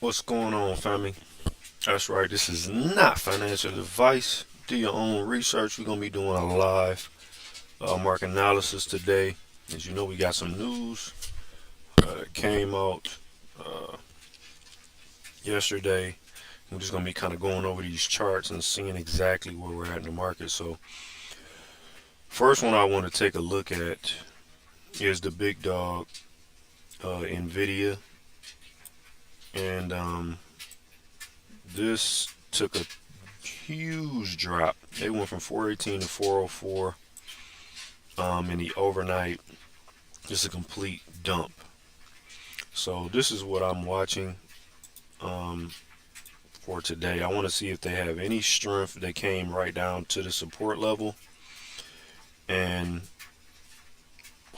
What's going on, family? That's right, this is not financial advice. Do your own research. We're going to be doing a live market analysis today. As you know, we got some news that came out uh, yesterday. We're just going to be kind of going over these charts and seeing exactly where we're at in the market. So, first one I want to take a look at is the big dog, NVIDIA. And this took a huge drop. They went from 418 to 404 in the overnight. Just a complete dump. So this is what I'm watching um, for today. I want to see if they have any strength. They came right down to the support level, and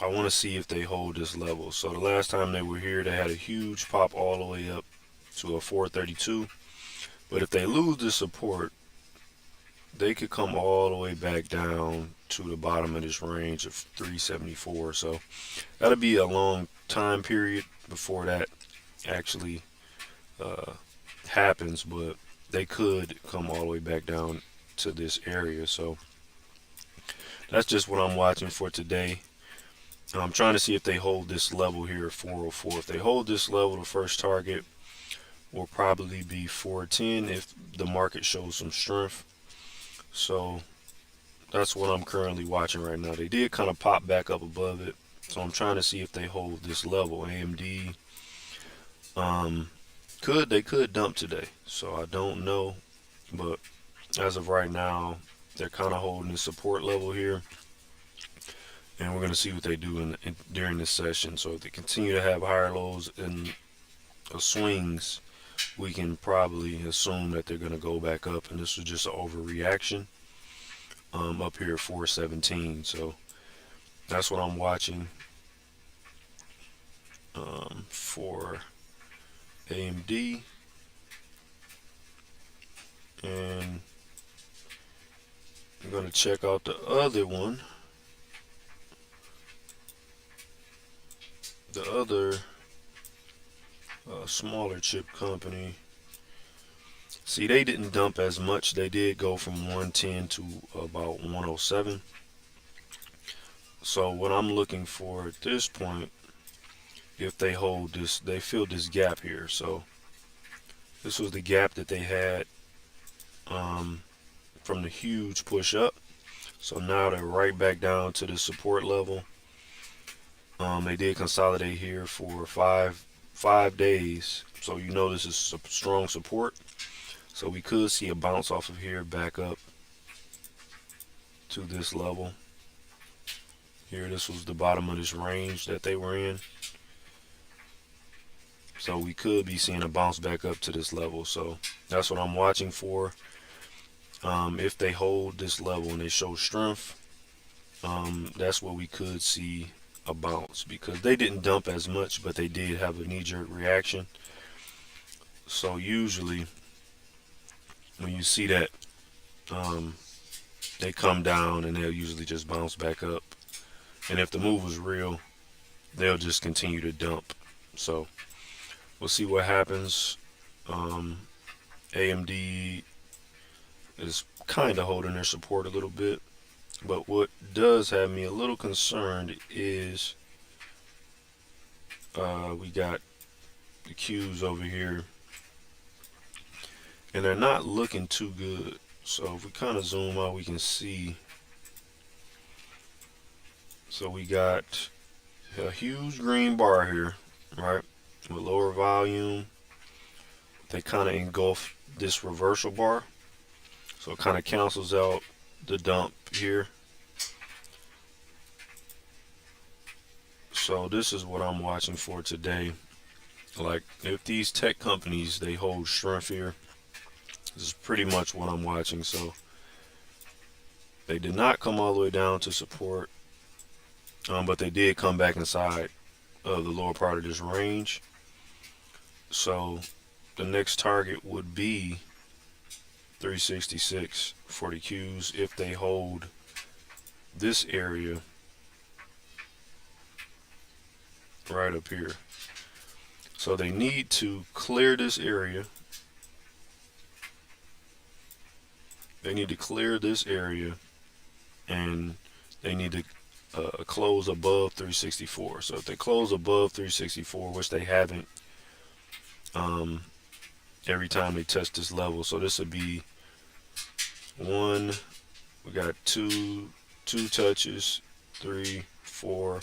I want to see if they hold this level. So the last time they were here, they had a huge pop all the way up to a 432. But if they lose this support, they could come all the way back down to the bottom of this range of 374. So that'll be a long time period before that actually uh, happens, but they could come all the way back down to this area. So that's just what I'm watching for today. I'm trying to see if they hold this level here at 404. If they hold this level, the first target will probably be 410 if the market shows some strength. So that's what I'm currently watching right now. They did kind of pop back up above it. So I'm trying to see if they hold this level. AMD um, they could dump today. So I don't know. But as of right now, they're kind of holding the support level here. And we're going to see what they do during this session. So if they continue to have higher lows and swings, we can probably assume that they're going to go back up. And this was just an overreaction up here at 417. So that's what I'm watching for AMD. And I'm going to check out the other one. The other smaller chip company. See, they didn't dump as much. They did go from 110 to about 107. So what I'm looking for at this point, if they hold this, they fill this gap here. So this was the gap that they had from the huge push up. So now they're right back down to the support level. They did consolidate here for five days. So you know this is strong support. So we could see a bounce off of here back up to this level. Here, this was the bottom of this range that they were in. So we could be seeing a bounce back up to this level. So that's what I'm watching for. If they hold this level and they show strength, that's where we could see a bounce, because they didn't dump as much, but they did have a knee-jerk reaction. So usually when you see that, they come down and they'll usually just bounce back up. And if the move was real, they'll just continue to dump. So we'll see what happens. AMD is kind of holding their support a little bit. But what does have me a little concerned is we got the Qs over here, and they're not looking too good. So if we kind of zoom out, we can see. So we got a huge green bar here, right, with lower volume. They kind of engulf this reversal bar. So it kind of cancels out the dump here. So this is what I'm watching for today. Like, if these tech companies, they hold strength here, this is pretty much what I'm watching. So they did not come all the way down to support, but they did come back inside of the lower part of this range. So the next target would be 366 for the Qs if they hold this area right up here. So they need to clear this area. They need to clear this area, and they need to close above 364. So if they close above 364, which they haven't, um, every time they touch this level, so this would be one. We got two touches, 3, 4,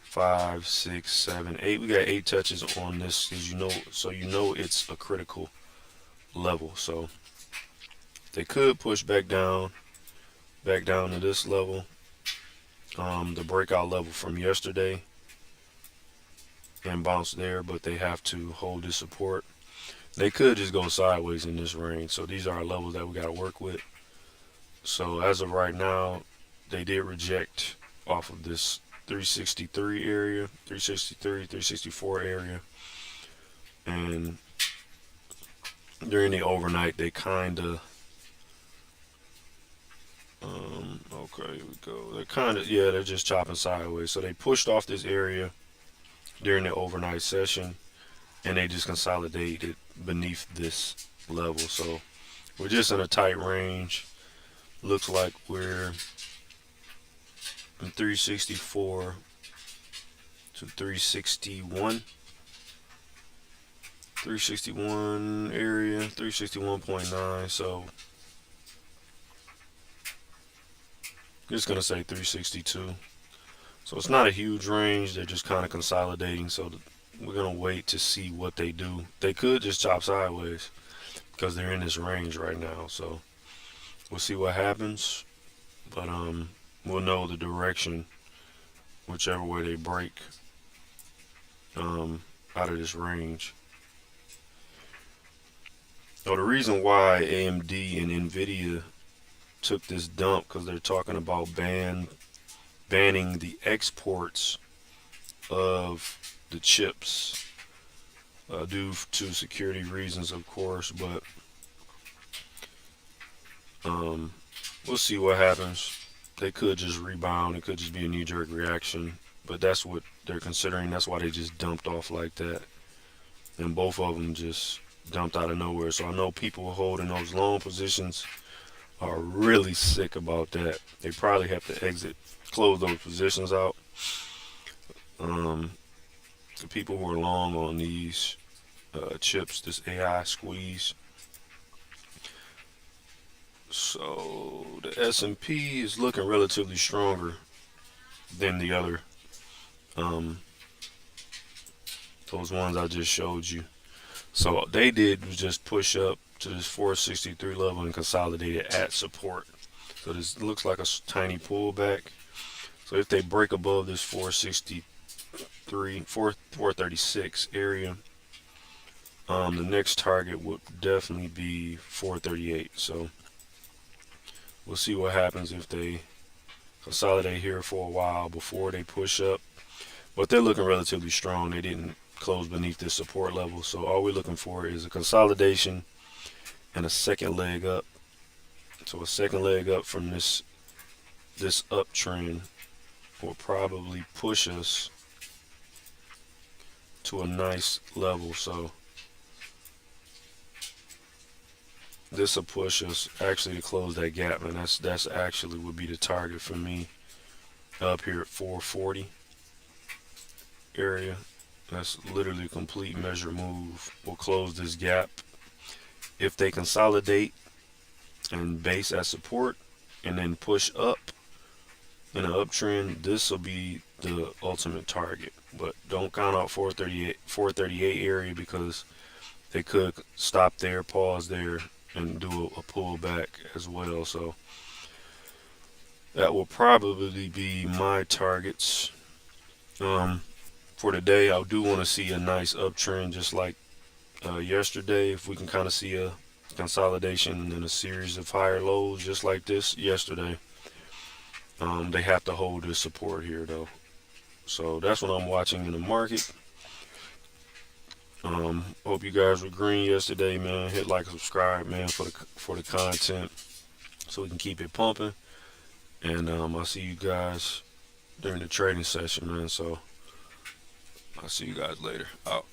5, 6, 7, 8. We got 8 touches on this, as you know, so you know it's a critical level. So they could push back down to this level, the breakout level from yesterday, and bounce there, but they have to hold this support. They could just go sideways in this range. So these are our levels that we got to work with. So as of right now, they did reject off of this 363 area, 363, 364 area, and during the overnight they kind of okay, here we go. They're kind of, yeah, they're just chopping sideways. So they pushed off this area during the overnight session, and they just consolidated beneath this level. So we're just in a tight range. Looks like we're in 364 to 361 area, 361.9. So just gonna say 362. So it's not a huge range. They're just kind of consolidating. So we're gonna wait to see what they do. They could just chop sideways because they're in this range right now. So we'll see what happens. But we'll know the direction whichever way they break out of this range. So the reason why AMD and Nvidia took this dump, because they're talking about banning the exports of the chips due to security reasons, of course. But we'll see what happens. They could just rebound. It could just be a knee-jerk reaction. But that's what they're considering. That's why they just dumped off like that. And both of them just dumped out of nowhere. So I know people holding those long positions are really sick about that. They probably have to exit, close those positions out. The people who are long on these chips, this AI squeeze. So the S&P is looking relatively stronger than the other, those ones I just showed you. So they did was just push up to this 463 level and consolidate it at support. So this looks like a tiny pullback. So if they break above this 436 area, the next target would definitely be 438. So we'll see what happens if they consolidate here for a while before they push up. But they're looking relatively strong. They didn't close beneath this support level. So all we're looking for is a consolidation and a second leg up. So a second leg up from this uptrend will probably push us to a nice level. So this will push us actually to close that gap, and that's actually would be the target for me up here at 440 area. That's literally a complete measure move. We'll close this gap. If they consolidate and base at support and then push up in an uptrend, this will be the ultimate target. But don't count out 438 area, because they could stop there, pause there, and do a pullback as well. So that will probably be my targets for today. I do want to see a nice uptrend just like yesterday. If we can kind of see a consolidation and a series of higher lows just like this yesterday, they have to hold this support here though. So that's what I'm watching in the market. Hope you guys were green yesterday, man. Hit like and subscribe, man, for the content, so we can keep it pumping. And I'll see you guys during the trading session, man. So I'll see you guys later. Out.